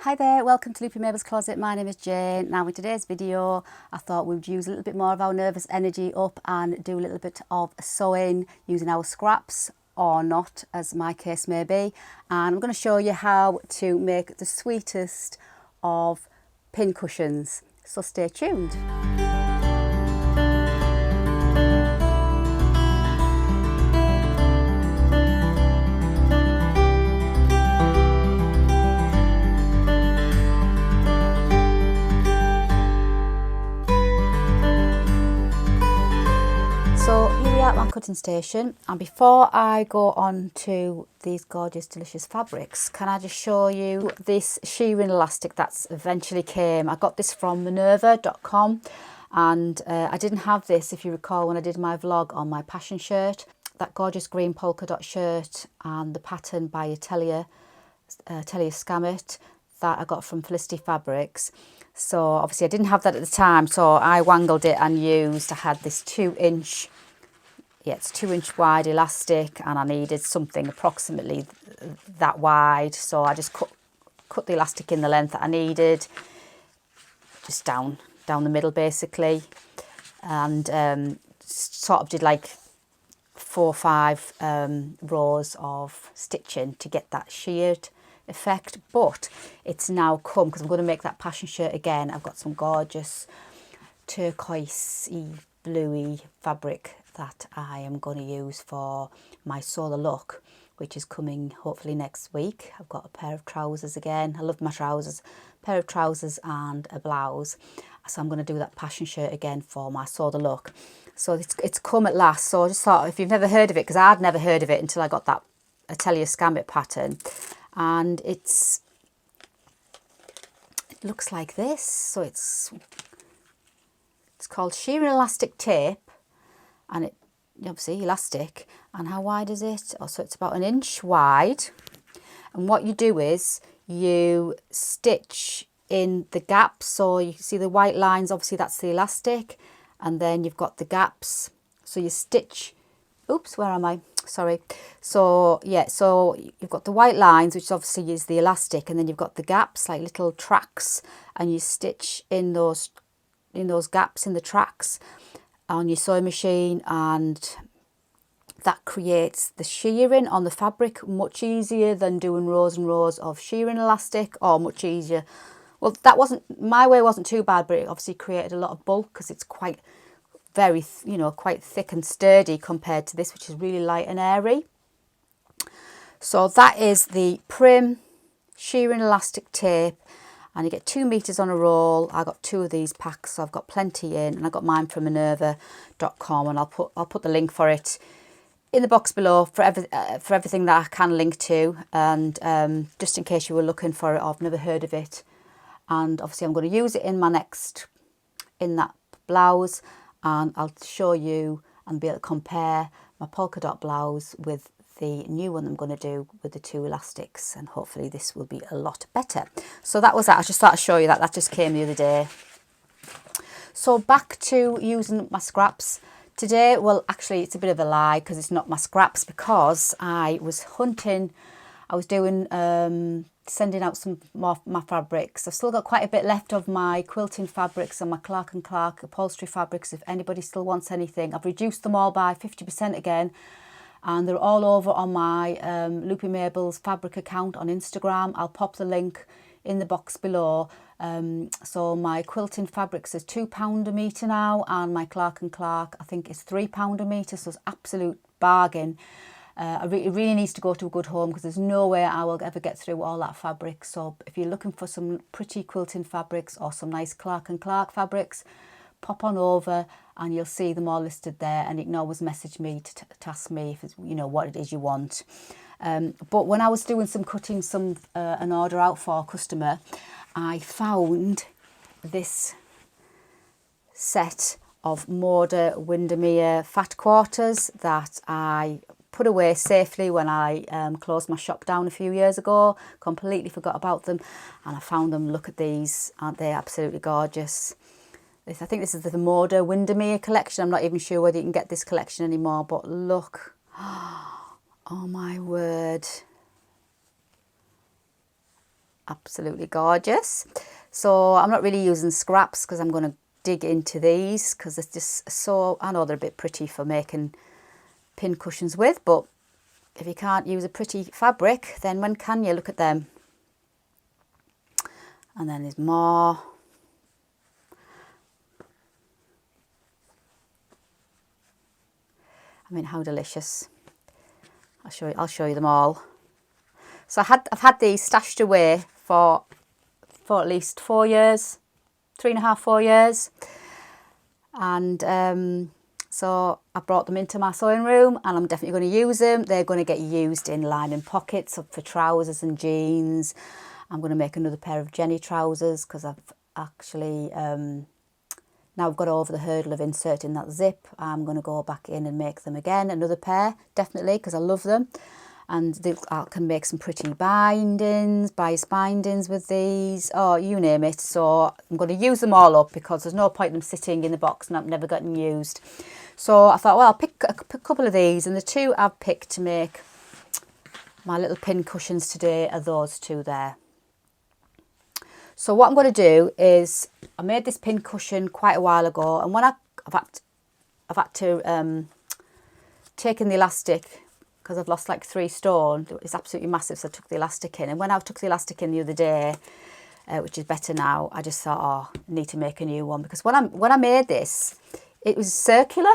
Hi there, welcome to Loopy Mabel's Closet. My name is Jane. Now in today's video I thought we'd use a little bit more of our nervous energy up and do a little bit of sewing using our scraps or not, as my case may be. And I'm going to show you how to make the sweetest of pincushions, so stay tuned. So here we are at my cutting station, and before I go on to these gorgeous delicious fabrics, can I just show you this shearing elastic that's eventually came. I got this from minerva.com, and I didn't have this, if you recall, when I did my vlog on my passion shirt, that gorgeous green polka dot shirt and the pattern by Atelier Scammit that I got from Felicity Fabrics. So obviously I didn't have that at the time, so I wangled it and used, I had this 2-inch, it's 2-inch wide elastic, and I needed something approximately that wide, so I just cut the elastic in the length that I needed, just down the middle basically, and sort of did like 4 or 5 rows of stitching to get that sheared effect. But it's now come, because I'm going to make that passion shirt again. I've got some gorgeous turquoisey bluey fabric that I am going to use for my Sew the Look, which is coming hopefully next week. I've got a pair of trousers again. I love my trousers. A pair of trousers and a blouse. So I'm going to do that passion shirt again for my Sew the Look. So it's come at last. So I just thought, if you've never heard of it, because I'd never heard of it until I got that Atelier Scammit pattern, and it looks like this. So it's called shearing elastic tape, and it obviously elastic. And how wide is it? Oh, so it's about 1 inch wide. And what you do is you stitch in the gaps. So you can see the white lines, obviously that's the elastic, and then you've got the gaps. So you stitch, oops, where am I? Sorry. So yeah, so you've got the white lines, which obviously is the elastic, and then you've got the gaps, like little tracks, and you stitch in those gaps in the tracks on your sewing machine, and that creates the shearing on the fabric much easier than doing rows and rows of shearing elastic, or much easier. Well, that wasn't, my way wasn't too bad, but it obviously created a lot of bulk because it's quite very, quite thick and sturdy compared to this, which is really light and airy. So that is the Prim shearing elastic tape, and you get 2 meters on a roll. I got 2 of these packs, so I've got plenty in, and I got mine from minerva.com, and I'll put the link for it in the box below for everything that I can link to, and just in case you were looking for it or I've never heard of it. And obviously I'm going to use it in that blouse, and I'll show you and be able to compare my polka dot blouse with the new one I'm going to do with the 2 elastics, and hopefully this will be a lot better. So that was that. I just thought I'd show you that. That just came the other day. So back to using my scraps today. Well, actually it's a bit of a lie, because it's not my scraps, because I was hunting. I was doing sending out some more my fabrics. I've still got quite a bit left of my quilting fabrics and my Clark & Clark upholstery fabrics, if anybody still wants anything. I've reduced them all by 50% again, and they're all over on my Loopy Mabel's fabric account on Instagram. I'll pop the link in the box below. So my quilting fabrics is £2 a metre now, and my Clark & Clark I think is £3 a metre, so it's absolute bargain. It really needs to go to a good home, because there's no way I will ever get through all that fabric. So if you're looking for some pretty quilting fabrics or some nice Clark & Clark fabrics, pop on over and you'll see them all listed there, and you can always message me to ask me if it's, what it is you want. But when I was doing some cutting an order out for a customer, I found this set of Moda Windermere fat quarters that I put away safely when I closed my shop down a few years ago. Completely forgot about them, and I found them. Look at these, aren't they absolutely gorgeous? I think this is the Moda Windermere collection. I'm not even sure whether you can get this collection anymore, but look. Oh my word. Absolutely gorgeous. So I'm not really using scraps because I'm going to dig into these because it's just so, I know they're a bit pretty for making pin cushions with, but if you can't use a pretty fabric, then when can you? Look at them. And then there's more. I mean, how delicious. I'll show you them all. So I've had these stashed away for at least 4 years, 3.5, 4 years. And so I brought them into my sewing room and I'm definitely going to use them. They're going to get used in lining pockets for trousers and jeans. I'm going to make another pair of Jenny trousers because I've actually, now I've got over the hurdle of inserting that zip. I'm going to go back in and make them again, another pair, definitely, because I love them. And I can make some pretty bindings, bias bindings with these, oh, you name it. So I'm going to use them all up because there's no point in them sitting in the box and I've never gotten used. So I thought, well, I'll pick a couple of these, and the two I've picked to make my little pin cushions today are those two there. So what I'm going to do is, I made this pin cushion quite a while ago, and when I've had to take in the elastic, because I've lost like 3 stone. It's absolutely massive, so I took the elastic in. And when I took the elastic in the other day, which is better now, I just thought, oh, I need to make a new one. Because when I made this, it was circular,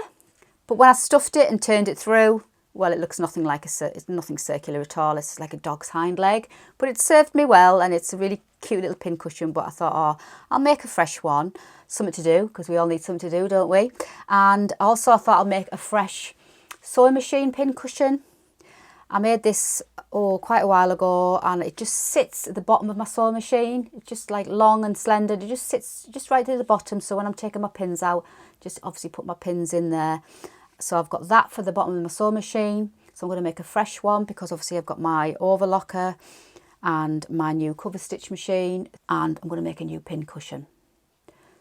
but when I stuffed it and turned it through, well, it looks nothing like it's nothing circular at all. It's like a dog's hind leg, but it served me well, and it's a really cute little pin cushion. But I thought, oh, I'll make a fresh one, something to do, because we all need something to do, don't we? And also I thought I'll make a fresh sewing machine pin cushion. I made this quite a while ago, and it just sits at the bottom of my sewing machine. It's just like long and slender. It just sits just right to the bottom. So when I'm taking my pins out, just obviously put my pins in there. So I've got that for the bottom of my sewing machine. So I'm going to make a fresh one because obviously I've got my overlocker and my new cover stitch machine, and I'm going to make a new pin cushion.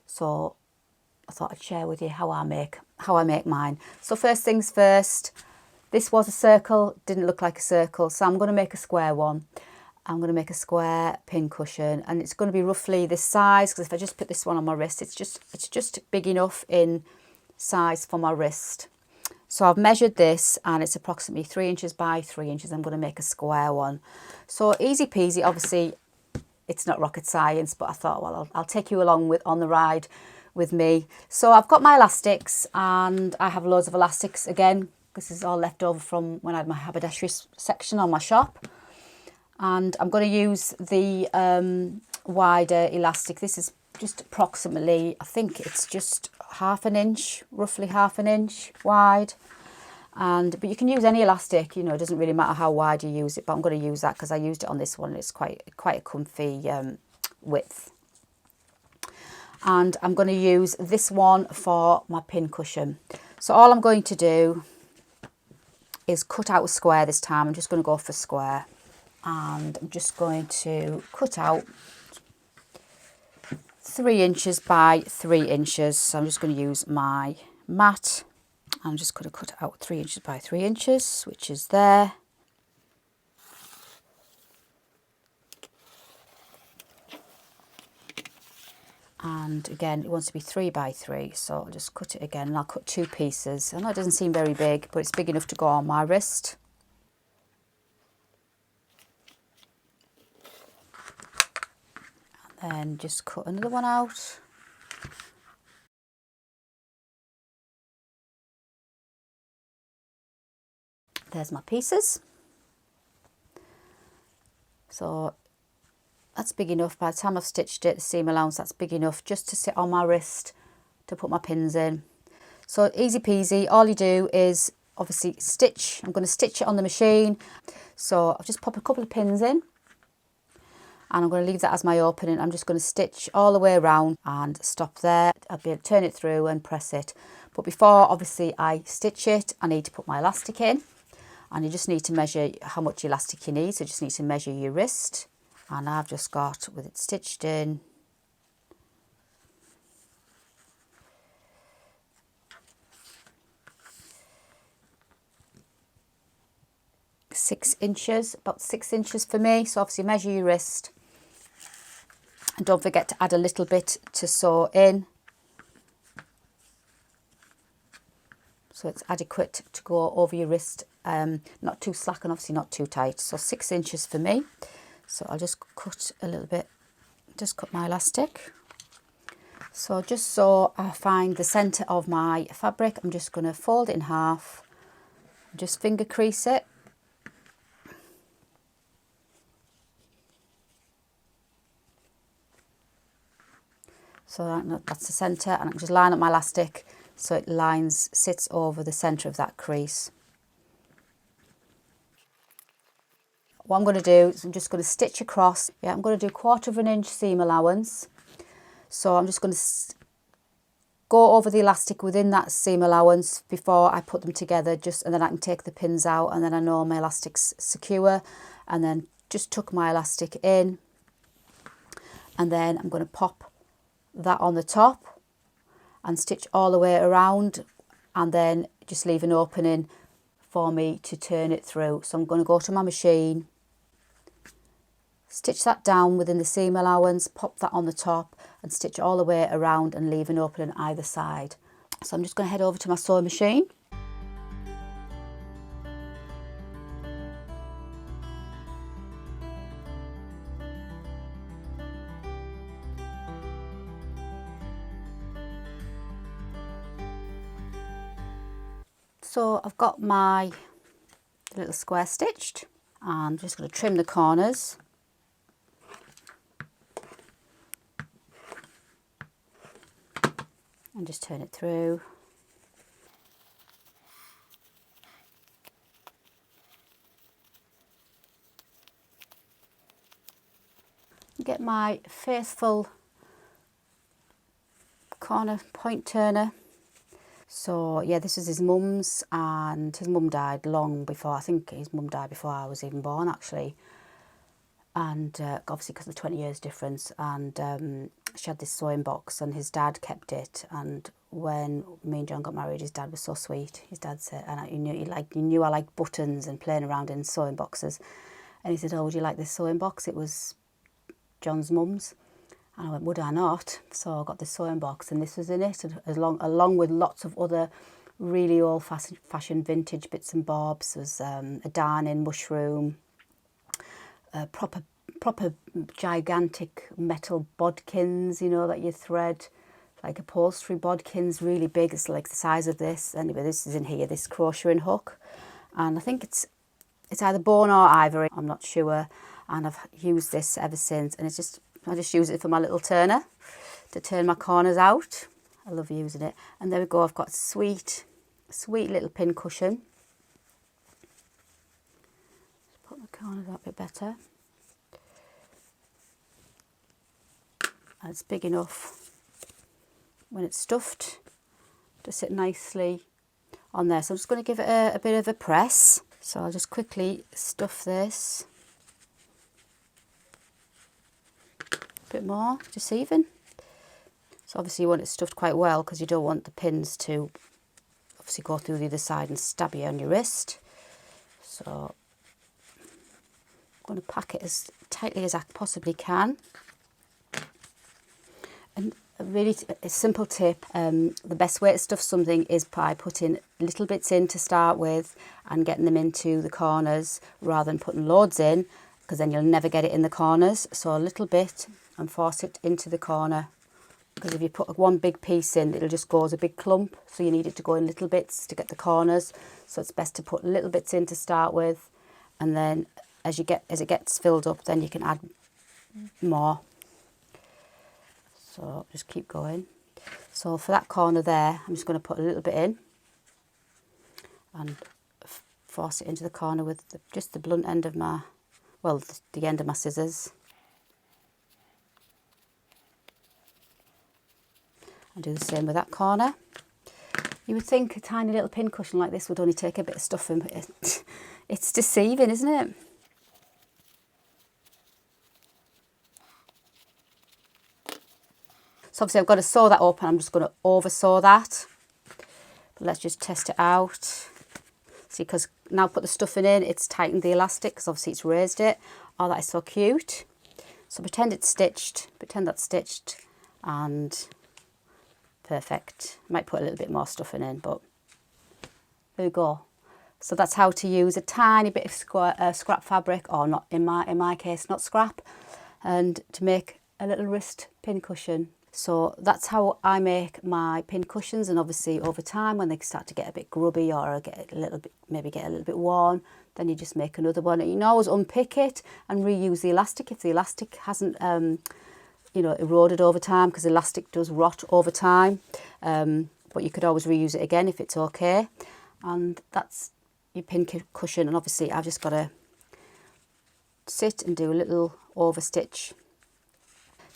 So I thought I'd share with you how I make mine. So first things first. This was a circle, didn't look like a circle, so I'm going to make a square one. I'm going to make a square pin cushion, and it's going to be roughly this size, because if I just put this one on my wrist, it's just big enough in size for my wrist. So I've measured this, and it's approximately 3 inches by 3 inches. I'm going to make a square one. So easy peasy. Obviously, it's not rocket science, but I thought, well, I'll take you along on the ride with me. So I've got my elastics, and I have loads of elastics again. This is all left over from when I had my haberdashery section on my shop. And I'm going to use the wider elastic. This is just approximately, I think it's just roughly half an inch wide. But you can use any elastic, it doesn't really matter how wide you use it, but I'm going to use that because I used it on this one. It's quite a comfy width. And I'm going to use this one for my pin cushion. So all I'm going to do is cut out a square this time. I'm just going to go for square, and I'm just going to cut out 3 inches by 3 inches. So I'm just going to use my mat. I'm just going to cut out 3 inches by 3 inches, which is there. And again, it wants to be 3 by 3, so I'll just cut it again, and I'll cut 2 pieces. I know it doesn't seem very big, but it's big enough to go on my wrist. And then just cut another one out. There's my pieces. So that's big enough. By the time I've stitched it, the seam allowance, that's big enough just to sit on my wrist to put my pins in. So easy peasy. All you do is obviously stitch. I'm going to stitch it on the machine. So I'll just pop a couple of pins in, and I'm going to leave that as my opening. I'm just going to stitch all the way around and stop there. I'll be able to turn it through and press it. But before obviously I stitch it, I need to put my elastic in, and you just need to measure how much elastic you need. So you just need to measure your wrist. And I've just got, with it stitched in, about 6 inches for me. So obviously measure your wrist And don't forget to add a little bit to sew in, so it's adequate to go over your wrist, not too slack and obviously not too tight. So 6 inches for me. So I'll just cut a little bit, just cut my elastic. So just so I find the centre of my fabric, I'm just going to fold it in half, just finger crease it. So that's the centre, and I can just line up my elastic so it sits over the centre of that crease. What I'm going to do is I'm just going to stitch across. Yeah, I'm going to do 1/4 inch seam allowance. So I'm just going to go over the elastic within that seam allowance before I put them together, and then I can take the pins out, and then I know my elastic's secure, and then just tuck my elastic in, and then I'm going to pop that on the top and stitch all the way around, and then just leave an opening for me to turn it through. So I'm going to go to my machine, stitch that down within the seam allowance, pop that on the top and stitch all the way around and leave an opening either side. So I'm just going to head over to my sewing machine. So I've got my little square stitched, and I'm just going to trim the corners. And just turn it through. Get my faithful corner point turner. So yeah, this is his mum's, and his mum died long before, I think his mum died before I was even born actually. And obviously because of the 20 years difference, and she had this sewing box and his dad kept it, and when me and John got married, his dad was so sweet. His dad said, and he knew I liked buttons and playing around in sewing boxes, and he said, oh, would you like this sewing box? It was John's mum's. And I went, would I not? So I got this sewing box, and this was in it, along with lots of other really old-fashioned vintage bits and bobs. There was a darning mushroom, proper gigantic metal bodkins, you know, that you thread, like upholstery bodkins, really big. It's like the size of this. Anyway, this is in here, this crocheting hook, and I think it's either bone or ivory, I'm not sure, and I've used this ever since, and I just use it for my little turner to turn my corners out. I love using it. And there we go, I've got sweet little pin cushion. Just put the corners out a bit better. And it's big enough when it's stuffed to sit nicely on there. So I'm just going to give it a bit of a press. So I'll just quickly stuff this. A bit more, just even. So obviously you want it stuffed quite well, because you don't want the pins to obviously go through the other side and stab you on your wrist. So I'm going to pack it as tightly as I possibly can. And a simple tip, the best way to stuff something is by putting little bits in to start with and getting them into the corners rather than putting loads in, because then you'll never get it in the corners. So a little bit and force it into the corner, because if you put one big piece in, it'll just go as a big clump. So you need it to go in little bits to get the corners. So it's best to put little bits in to start with, and then as it gets filled up, then you can add more. So just keep going. So for that corner there, I'm just going to put a little bit in and force it into the corner with just the blunt end of my, well, the end of my scissors. And do the same with that corner. You would think a tiny little pin cushion like this would only take a bit of stuffing, but it's deceiving, isn't it? So obviously I've got to sew that up, and I'm just going to over sew that. But let's just test it out. See, because now I put the stuffing in, it's tightened the elastic, because obviously it's raised it. Oh, that is so cute. So pretend it's stitched, pretend that's stitched, and perfect. Might put a little bit more stuffing in, but there we go. So that's how to use a tiny bit of scrap fabric, or not, in my case, not scrap, and to make a little wrist pincushion. So that's how I make my pincushions, and obviously over time when they start to get a bit grubby or get a little bit, maybe get a little bit worn, then you just make another one. And you can always unpick it and reuse the elastic if the elastic hasn't you know, eroded over time, because elastic does rot over time. But you could always reuse it again if it's okay. And that's your pincushion. And obviously I've just got to sit and do a little overstitch.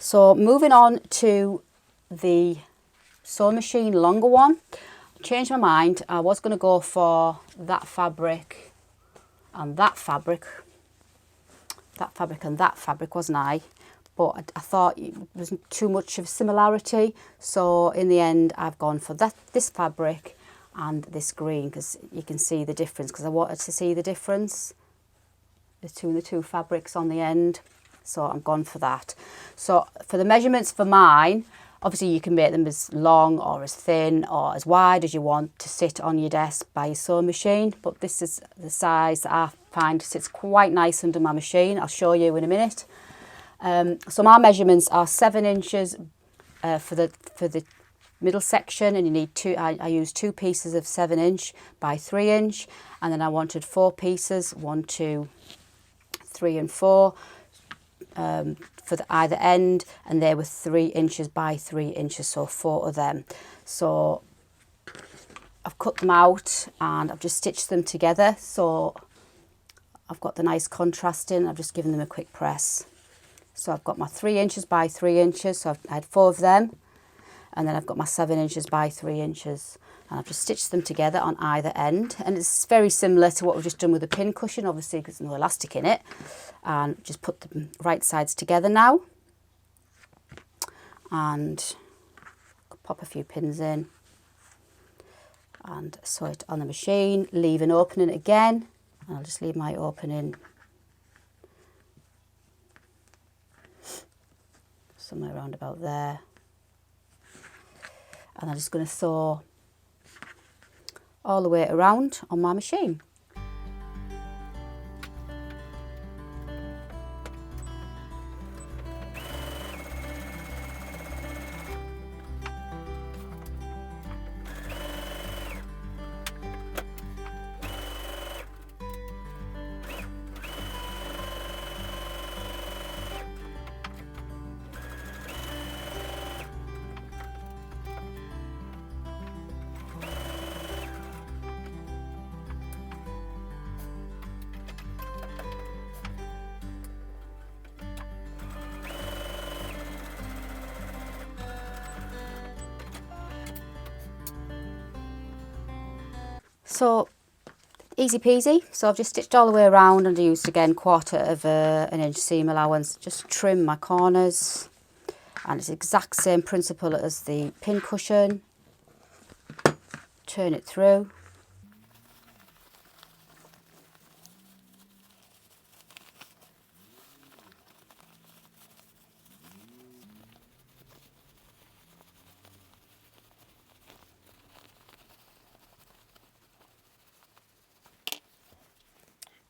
So moving on to the sewing machine longer one, changed my mind. I was going to go for that fabric and that fabric and that fabric, wasn't I? But I thought it wasn't too much of a similarity, so in the end I've gone for this fabric and this green, because you can see the difference, because I wanted to see the difference between the two fabrics on the end. So I'm gone for that. So for the measurements for mine, obviously you can make them as long or as thin or as wide as you want to sit on your desk by your sewing machine. But this is the size that I find sits quite nice under my machine. I'll show you in a minute. So my measurements are 7 inches for the middle section, and you need I used 2 pieces of 7 inch by 3 inch, and then I wanted 4 pieces, 1, 2, 3 and 4. For either end, and they were 3 inches by 3 inches, so 4 of them. So I've cut them out and I've just stitched them together, so I've got the nice contrast in. I've just given them a quick press. So I've got my 3 inches by 3 inches, so I had 4 of them, and then I've got my 7 inches by 3 inches, and I've just stitched them together on either end. And it's very similar to what we've just done with the pincushion, obviously, because there's no elastic in it. And just put the right sides together now, and pop a few pins in and sew it on the machine. Leave an opening again, and I'll just leave my opening somewhere around about there, and I'm just going to sew all the way around on my machine. So easy peasy. So I've just stitched all the way around, and I used again 1/4 of an inch seam allowance. Just trim my corners, and it's the exact same principle as the pincushion. Turn it through.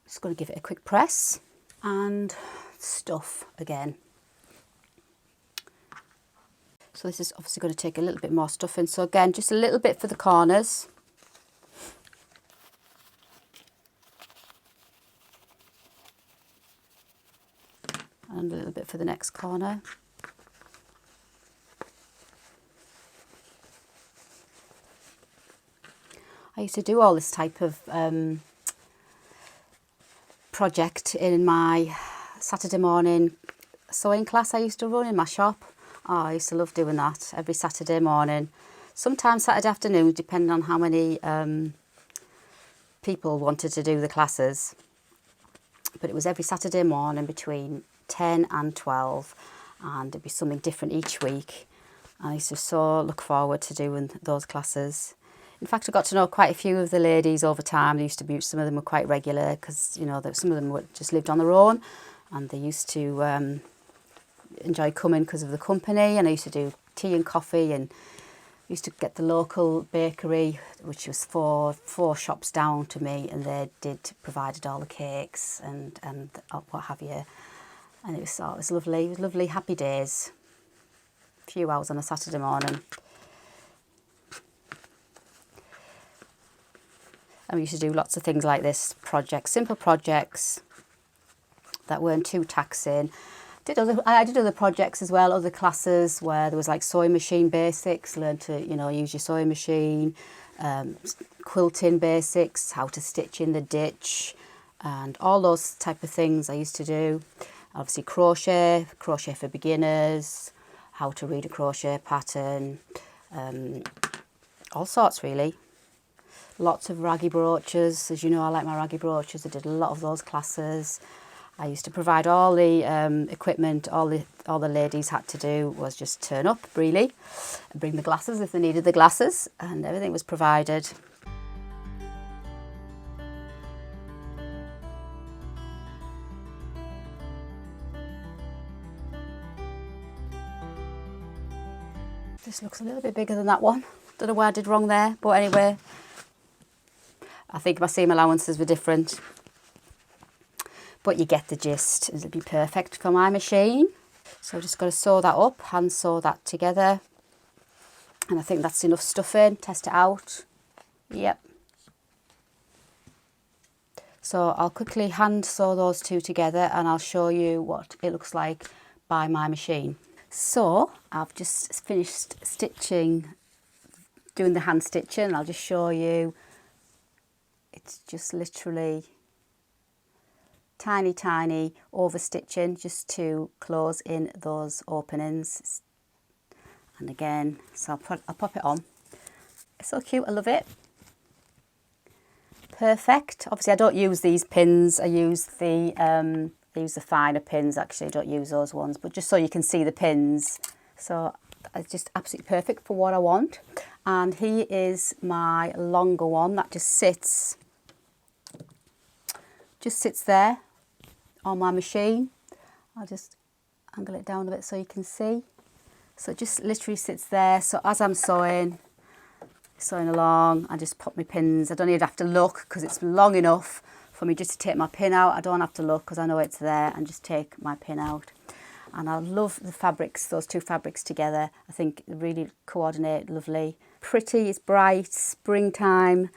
Just going to give it a quick press and stuff again. So this is obviously going to take a little bit more stuffing. So again, just a little bit for the corners. And a little bit for the next corner. I used to do all this type of project in my Saturday morning sewing class I used to run in my shop. Oh, I used to love doing that every Saturday morning. Sometimes Saturday afternoons, depending on how many people wanted to do the classes. But it was every Saturday morning between 10 and 12, and it'd be something different each week. I used to so look forward to doing those classes. In fact, I got to know quite a few of the ladies over time. They used to be, some of them were quite regular, because, you know, some of them just lived on their own, and they used to enjoy coming because of the company, and I used to do tea and coffee, and used to get the local bakery, which was four shops down to me, and they provided all the cakes and what have you. And it was lovely. It was lovely, happy days. A few hours on a Saturday morning. And we used to do lots of things like this, projects, simple projects that weren't too taxing. I did other projects as well, other classes where there was like sewing machine basics, learn to, use your sewing machine, quilting basics, how to stitch in the ditch, and all those type of things I used to do. Obviously crochet for beginners, how to read a crochet pattern, all sorts really. Lots of raggy brooches. As you know, I like my raggy brooches. I did a lot of those classes. I used to provide all the equipment. All the ladies had to do was just turn up, really, and bring the glasses if they needed the glasses, and everything was provided. This looks a little bit bigger than that one. Don't know what I did wrong there, but anyway, I think my seam allowances were different. But you get the gist. It'll be perfect for my machine. So I've just got to sew that up, hand sew that together. And I think that's enough stuffing. Test it out. Yep. So I'll quickly hand sew those two together and I'll show you what it looks like by my machine. So I've just finished stitching, doing the hand stitching, and I'll just show you. It's just literally tiny over stitching just to close in those openings. And again, so I'll pop it on. It's so cute, I love it. Perfect. Obviously I don't use these pins, I use the finer pins actually, I don't use those ones, but just so you can see the pins. So it's just absolutely perfect for what I want. And here is my longer one that just sits there on my machine. I'll just angle it down a bit so you can see. So it just literally sits there. So as I'm sewing along, I just put my pins. I don't even have to look because it's long enough for me just to take my pin out. I don't have to look because I know it's there, and just take my pin out. And I love the fabrics, those two fabrics together. I think they really coordinate lovely. Pretty, it's bright, springtime,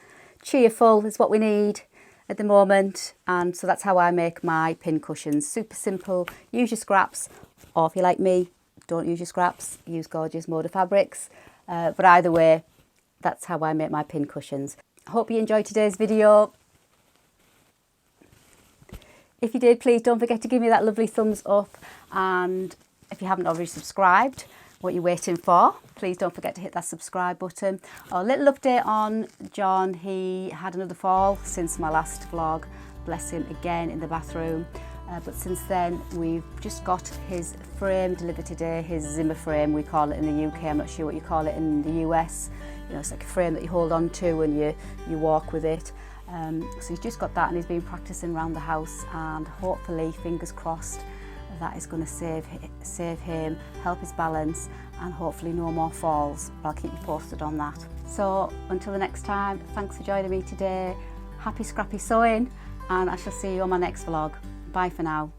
cheerful is what we need at the moment. And so that's how I make my pincushions. Super simple. Use your scraps, or if you're like me, don't use your scraps, use gorgeous Moda fabrics. But either way, that's how I make my pincushions. I hope you enjoyed today's video. If you did, please don't forget to give me that lovely thumbs up. And if you haven't already subscribed, what you're waiting for, please don't forget to hit that subscribe button. A little update on John. He had another fall since my last vlog. Bless him, again in the bathroom. But since then, we've just got his frame delivered today, his Zimmer frame, we call it in the UK. I'm not sure what you call it in the US. You know, it's like a frame that you hold on to and you walk with it. So he's just got that, and he's been practicing around the house, and hopefully, fingers crossed, that is going to save him, help his balance, and hopefully no more falls. I'll keep you posted on that. So until the next time, thanks for joining me today. Happy scrappy sewing, and I shall see you on my next vlog. Bye for now.